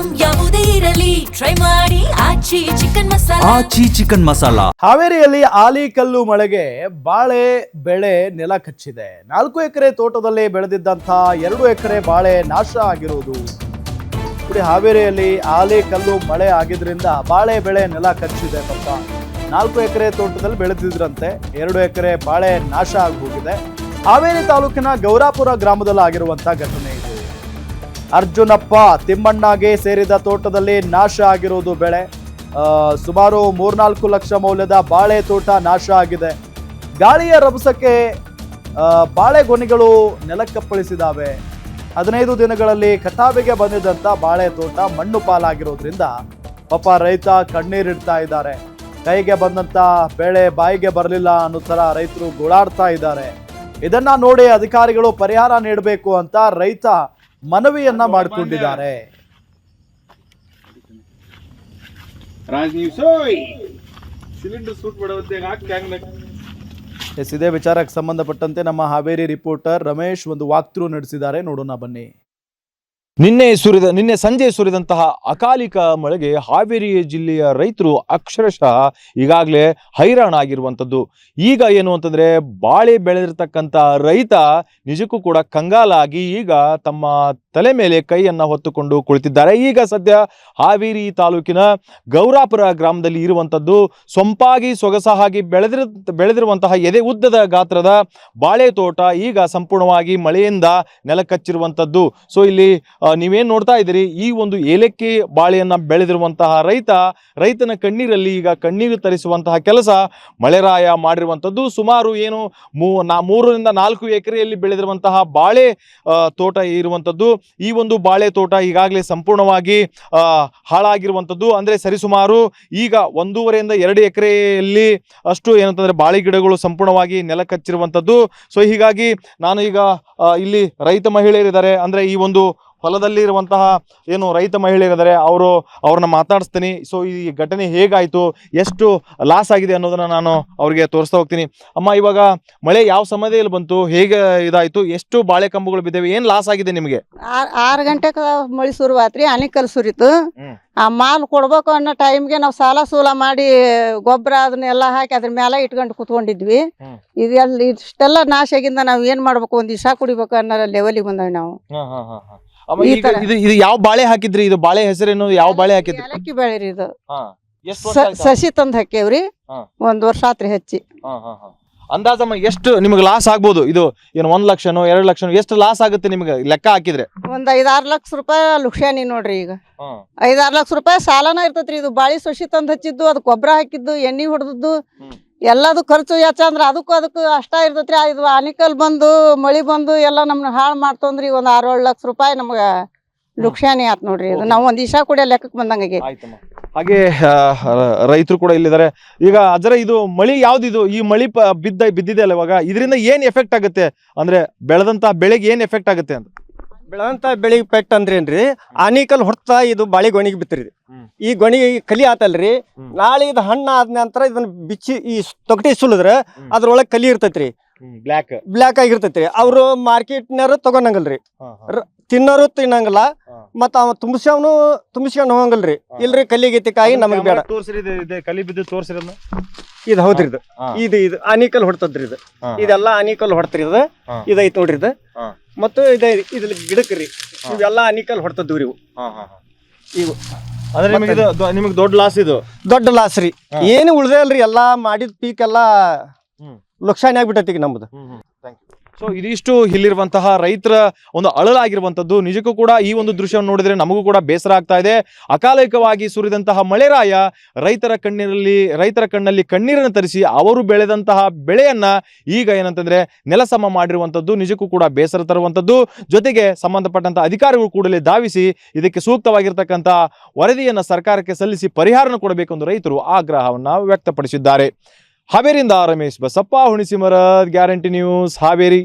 Item ಯಾವುದೇ ಇರಲಿ try ಮಾಡಿ ಆಚಿ ಚಿಕನ್ ಮಸಾಲಾ. ಹಾವೇರಿಯಲ್ಲಿ ಆಲಿಕಲ್ಲು ಮಳೆಗೆ ಬಾಳೆ ಬೆಳೆ ನೆಲ ಕಚ್ಚಿದೆ. 4 ಎಕರೆ ತೋಟದಲ್ಲಿ ಬೆಳೆದಿದ್ದಂತಹ 2 ಎಕರೆ ಬಾಳೆ ನಾಶ ಆಗಿರುವುದು. ಹಾವೇರಿಯಲ್ಲಿ ಆಲಿಕಲ್ಲು ಮಳೆ ಆಗಿದ್ರಿಂದ ಬಾಳೆ ಬೆಳೆ ನೆಲ ಕಚ್ಚಿದೆ. ಪಾಪ 4 ಎಕರೆ ತೋಟದಲ್ಲಿ ಬೆಳೆದಿದ್ರಂತೆ 2 ಎಕರೆ ಬಾಳೆ ನಾಶ ಆಗಿ ಹೋಗಿದೆ. ಹಾವೇರಿ ತಾಲೂಕಿನ ಗೌರಾಪುರ ಗ್ರಾಮದಲ್ಲಿ ಆಗಿರುವಂತಹ ಘಟನೆ ಇದು. ಅರ್ಜುನಪ್ಪ ತಿಮ್ಮಣ್ಣಗೆ ಸೇರಿದ ತೋಟದಲ್ಲಿ ನಾಶ ಆಗಿರುವುದು ಬೆಳೆ. ಸುಮಾರು 3-4 ಲಕ್ಷ ಮೌಲ್ಯದ ಬಾಳೆ ತೋಟ ನಾಶ ಆಗಿದೆ. ಗಾಳಿಯ ರಭಸಕ್ಕೆ ಬಾಳೆಗೊನೆಗಳು ನೆಲಕ್ಕಪ್ಪಳಿಸಿದಾವೆ. 15 ದಿನಗಳಲ್ಲಿ ಕಟಾವಿಗೆ ಬಂದಿದ್ದಂತ ಬಾಳೆ ತೋಟ ಮಣ್ಣು ಪಾಲಾಗಿರೋದ್ರಿಂದ ಪಾಪ ರೈತ ಕಣ್ಣೀರಿಡ್ತಾ ಇದ್ದಾರೆ. ಕೈಗೆ ಬಂದಂತ ಬೆಳೆ ಬಾಯಿಗೆ ಬರಲಿಲ್ಲ ಅನ್ನೋ ತರ ರೈತರು ಗೋಳಾಡ್ತಾ ಇದ್ದಾರೆ. ಇದನ್ನ ನೋಡಿ ಅಧಿಕಾರಿಗಳು ಪರಿಹಾರ ನೀಡಬೇಕು ಅಂತ ರೈತ ಮನವಿಯನ್ನ ಮಾಡಿಕೊಂಡಿದ್ದಾರೆ. ಇದೇ ವಿಚಾರಕ್ಕೆ ಸಂಬಂಧಪಟ್ಟಂತೆ ನಮ್ಮ ಹಾವೇರಿ ರಿಪೋರ್ಟರ್ ರಮೇಶ್ ಒಂದು ವಾಕ್ ಥ್ರೂ ನಡೆಸಿದ್ದಾರೆ, ನೋಡೋಣ ಬನ್ನಿ. ನಿನ್ನೆ ಸಂಜೆ ಸುರಿದಂತಹ ಅಕಾಲಿಕ ಮಳೆಗೆ ಹಾವೇರಿ ಜಿಲ್ಲೆಯ ರೈತರು ಅಕ್ಷರಶಃ ಈಗಾಗಲೇ ಹೈರಾಣಾಗಿರುವಂಥದ್ದು. ಈಗ ಏನು ಅಂತಂದ್ರೆ ಬಾಳೆ ಬೆಳೆದಿರ್ತಕ್ಕಂಥ ರೈತ ನಿಜಕ್ಕೂ ಕೂಡ ಕಂಗಾಲಾಗಿ ಈಗ ತಮ್ಮ ತಲೆ ಮೇಲೆ ಕೈಯನ್ನ ಹೊತ್ತುಕೊಂಡು ಕುಳಿತಿದ್ದಾರೆ. ಈಗ ಸದ್ಯ ಹಾವೇರಿ ತಾಲೂಕಿನ ಗೌರಾಪುರ ಗ್ರಾಮದಲ್ಲಿ ಇರುವಂಥದ್ದು ಸೊಂಪಾಗಿ ಸೊಗಸಾಗಿ ಬೆಳೆದಿರುವಂತಹ ಎದೆ ಉದ್ದದ ಗಾತ್ರದ ಬಾಳೆ ತೋಟ ಈಗ ಸಂಪೂರ್ಣವಾಗಿ ಮಳೆಯಿಂದ ನೆಲಕಚ್ಚಿರುವಂಥದ್ದು. ಸೊ ಇಲ್ಲಿ ನೀವೇನ್ ನೋಡ್ತಾ ಇದ್ದೀರಿ, ಈ ಒಂದು ಏಲಕ್ಕಿ ಬಾಳೆಯನ್ನ ಬೆಳೆದಿರುವಂತಹ ರೈತನ ಕಣ್ಣೀರಲ್ಲಿ ಈಗ ಕಣ್ಣೀರು ತರಿಸುವಂತಹ ಕೆಲಸ ಮಳೆರಾಯ ಮಾಡಿರುವಂಥದ್ದು. ಸುಮಾರು ಏನು 3-4 ಎಕರೆಯಲ್ಲಿ ಬೆಳೆದಿರುವಂತಹ ಬಾಳೆ ತೋಟ ಇರುವಂಥದ್ದು. ಈ ಒಂದು ಬಾಳೆ ತೋಟ ಈಗಾಗಲೇ ಸಂಪೂರ್ಣವಾಗಿ ಹಾಳಾಗಿರುವಂಥದ್ದು. ಅಂದ್ರೆ ಸರಿಸುಮಾರು ಈಗ 1.5-2 ಎಕರೆಯಲ್ಲಿ ಅಷ್ಟು ಏನಂತಂದ್ರೆ ಬಾಳೆ ಗಿಡಗಳು ಸಂಪೂರ್ಣವಾಗಿ ನೆಲ ಕಚ್ಚಿರುವಂಥದ್ದು. ಸೊ ಹೀಗಾಗಿ ನಾನು ಈಗ ಇಲ್ಲಿ ರೈತ ಮಹಿಳೆಯರಿದ್ದಾರೆ, ಅಂದ್ರೆ ಈ ಒಂದು ಹೊಲದಲ್ಲಿ ಇರುವಂತಹ ಏನು ರೈತ ಮಹಿಳೆಯರಿದ್ದಾರೆ ಅವ್ರನ್ನ ಮಾತಾಡಿಸ್ತೀನಿ. ಸೊ ಈ ಘಟನೆ ಹೇಗಾಯ್ತು, ಎಷ್ಟು ಲಾಸ್ ಆಗಿದೆ ಅನ್ನೋದನ್ನ ನಾನು ಅವ್ರಿಗೆ ತೋರಿಸ್ತಾ ಹೋಗ್ತೀನಿ. ಅಮ್ಮ, ಇವಾಗ ಮಳೆ ಯಾವ ಸಮಯದಲ್ಲಿ ಬಂತು, ಹೇಗೆ ಇದಾಯ್ತು, ಎಷ್ಟು ಬಾಳೆ ಕಂಬಗಳು ಬಿದ್ದೇವೆ, ಏನ್ ಲಾಸ್ ಆಗಿದೆ ನಿಮಗೆ? 6 ಗಂಟೆಗೆ ಮಳೆ ಶುರುವಾತ್ರಿ, ಆನಿಕಲ್ ಸುರಿತು. ಆ ಮಾಲ್ ಕೊಡ್ಬೇಕು ಅನ್ನೋ ಟೈಮ್ಗೆ ನಾವು ಸಾಲ ಸೂಲ ಮಾಡಿ ಗೊಬ್ಬರ ಅದನ್ನೆಲ್ಲ ಹಾಕಿ ಅದ್ರ ಮೇಲೆ ಇಟ್ಕೊಂಡು ಕುತ್ಕೊಂಡಿದ್ವಿ. ಇಷ್ಟೆಲ್ಲ ನಾಶ ಆಗಿಂದ ನಾವ್ ಏನ್ ಮಾಡ್ಬೇಕು, ಒಂದ್ ದಿವಸ ಕುಡಿಬೇಕು ಅನ್ನೋ ಲೆವೆಲಿಗೆ ಬಂದವಿ ನಾವು. ಇದು ಯಾವ ಬಾಳೆ ಹಾಕಿದ್ರಿ? ಇದು ಬಾಳೆ ಹೆಸರೇನು, ಯಾವ ಬಾಳೆ ಹಾಕಿದ್ರಿ? ಏಲಕ್ಕಿ ಬೆಳೆರಿ ಇದು. ಸಸಿ ತಂದ್ ಹಾಕ್ಯವ್ರಿ, 1 ವರ್ಷ ಆತ್ರಿ ಹಚ್ಚಿ. ಅಂದಾಜಮ್ಮ ಎಷ್ಟು ನಿಮ್ಗೆ ಲಾಸ್ ಆಗ್ಬೋದು? ಇದು ಏನು 1 ಲಕ್ಷನೋ 2 ಲಕ್ಷನೋ ಎಷ್ಟು ಲಾಸ್ ಆಗುತ್ತೆ ನಿಮ್ಗೆ ಲೆಕ್ಕ ಹಾಕಿದ್ರೆ? ಒಂದ್ 5-6 ಲಕ್ಷ ರೂಪಾಯಿ ಲುಕ್ಷಾನಿ ನೋಡ್ರಿ. ಈಗ 5-6 ಲಕ್ಷ ರೂಪಾಯಿ ಸಾಲನ ಇರ್ತೈತ್ರಿ. ಇದು ಬಾಳಿ ಸಸಿ ತಂದ್ ಹಚ್ಚಿದ್ದು, ಅದಕ್ಕೆ ಗೊಬ್ಬರ ಹಾಕಿದ್ದು, ಎಣ್ಣೆ ಹೊಡೆದದ್ದು, ಎಲ್ಲದು ಖರ್ಚು ಯಾಚಂದ್ರ ಅದಕ್ಕೂ ಅಷ್ಟ ಇರ್ತೈತ್ರಿ. ಇದು ಆನಿಕಲ್ ಬಂದು ಮಳಿ ಬಂದು ಎಲ್ಲ ನಮ್ನ ಹಾಳು ಮಾಡ್ತಂದ್ರಿ. ಒಂದ್ 6-7 ಲಕ್ಷ ರೂಪಾಯಿ ನಮ್ಗ ಲುಕ್ಷಾನಿ ಆತ್ ನೋಡ್ರಿ. ಇದು ನಾವ್ ಒಂದ್ ದಿವಸ ಕೂಡ ಲೆಕ್ಕಕ್ಕೆ ಬಂದಂಗೆ. ಹಾಗೆ ರೈತರು ಕೂಡ ಇಲ್ಲಿದ್ದಾರೆ. ಈಗ ಅಜರ ಇದು ಮಳಿ ಯಾವ್ದಿದು, ಈ ಮಳಿ ಬಿದ್ದಿದೆ ಅಲ್ಲ, ಇವಾಗ ಇದರಿಂದ ಏನ್ ಎಫೆಕ್ಟ್ ಆಗುತ್ತೆ, ಅಂದ್ರೆ ಬೆಳೆದಂತ ಬೆಳೆಗೆ ಏನ್ ಎಫೆಕ್ಟ್ ಆಗುತ್ತೆ ಅಂತ? ಬೆಳೆದಂತ ಬೆಳಿಗ್ಗೆ ಪೆಟ್ ಅಂದ್ರೇನ್ರಿ, ಆನಿಕಲ್ ಹೊಡ್ತಾ ಇದು ಬಾಳಿ ಗೊಣಿಗೆ ಬಿತ್ತಿರಿ. ಈ ಗೊಣಿಗೆ ಕಲಿ ಆತಲ್ರಿ, ನಾಳೆ ಇದು ಹಣ್ಣ ಆದ ನಂತರ ಇದನ್ನ ಬಿಚ್ಚಿ ಈ ತೊಗಟಿ ಸುಲಿದ್ರ ಅದ್ರೊಳಗೆ ಕಲಿ ಇರ್ತೈತ್ರಿ, ಬ್ಲ್ಯಾಕ್ ಆಗಿರ್ತೈತ್ರಿ. ಅವ್ರು ಮಾರ್ಕೆಟ್ನವ್ರು ತಗೊಂಡಂಗಲ್ರಿ, ತಿನ್ನೋರು ತಿನ್ನಂಗಿಲ್ಲ, ಮತ್ತ ಅವ ತುಂಬಿಸ್ಕೊಂಡು ಹೋಗಂಗಲ್ರಿ. ಇಲ್ರಿ ಕಲ್ಲಿಗೈತಿ ಕಾಯಿ ನಮಗ್ ಬೇಡ. ಕಲಿ ಬಿದ್ದು ತೋರ್ಸಿರೋದು ಇದು ಹೌದ್ರಿ. ಇದು ಆನಿಕಲ್ ಹೊಡ್ತದ್ರಿ. ಇದೆಲ್ಲ ಆನಿಕಲ್ ಹೊಡ್ತ್ರಿ. ಇದೈತ್ ನೋಡ್ರಿ. ಇದು ಮತ್ತು ಇದ್ರ ಗಿಡಕ್ರಿ ಇವೆಲ್ಲ ಆನಿಕಲ್ ಹೊಡ್ತದ್ರಿ. ಇವು ಅಂದ್ರೆ ನಿಮಗೆ ದೊಡ್ಡ ಲಾಸ್, ಇದು ದೊಡ್ಡ ಲಾಸ್ ರೀ. ಏನು ಉಳ್ದೇ ಅಲ್ರಿ, ಎಲ್ಲಾ ಮಾಡಿದ ಪೀಕ್ ಎಲ್ಲಾ ಲುಕ್ಷಾನಿ ಆಗ್ಬಿಟ್ಟೈತಿ ಈಗ ನಮ್ದು. ಸೊ ಇದಿಷ್ಟು ಇಲ್ಲಿರುವಂತಹ ರೈತರ ಒಂದು ಅಳಲಾಗಿರುವಂತದ್ದು. ನಿಜಕ್ಕೂ ಕೂಡ ಈ ಒಂದು ದೃಶ್ಯವನ್ನು ನೋಡಿದ್ರೆ ನಮಗೂ ಕೂಡ ಬೇಸರ ಆಗ್ತಾ ಇದೆ. ಅಕಾಲಿಕವಾಗಿ ಸುರಿದಂತಹ ಮಳೆರಾಯ ರೈತರ ಕಣ್ಣಲ್ಲಿ ಕಣ್ಣೀರನ್ನು ತರಿಸಿ ಅವರು ಬೆಳೆದಂತಹ ಬೆಳೆಯನ್ನ ಈಗ ಏನಂತಂದ್ರೆ ನೆಲಸಮ ಮಾಡಿರುವಂತದ್ದು ನಿಜಕ್ಕೂ ಕೂಡ ಬೇಸರ ತರುವಂತದ್ದು. ಜೊತೆಗೆ ಸಂಬಂಧಪಟ್ಟಂತ ಅಧಿಕಾರಿಗಳು ಕೂಡಲೇ ಧಾವಿಸಿ ಇದಕ್ಕೆ ಸೂಕ್ತವಾಗಿರ್ತಕ್ಕಂಥ ವರದಿಯನ್ನ ಸರ್ಕಾರಕ್ಕೆ ಸಲ್ಲಿಸಿ ಪರಿಹಾರನ ಕೊಡಬೇಕು ಎಂದು ರೈತರು ಆಗ್ರಹವನ್ನ ವ್ಯಕ್ತಪಡಿಸಿದ್ದಾರೆ. ಹಾವೇರಿಯಿಂದ ರಮೇಶ್ ಬಸಪ್ಪ ಹುಣಿಸಿಮರದ್, ಗ್ಯಾರಂಟಿ ನ್ಯೂಸ್, ಹಾವೇರಿ.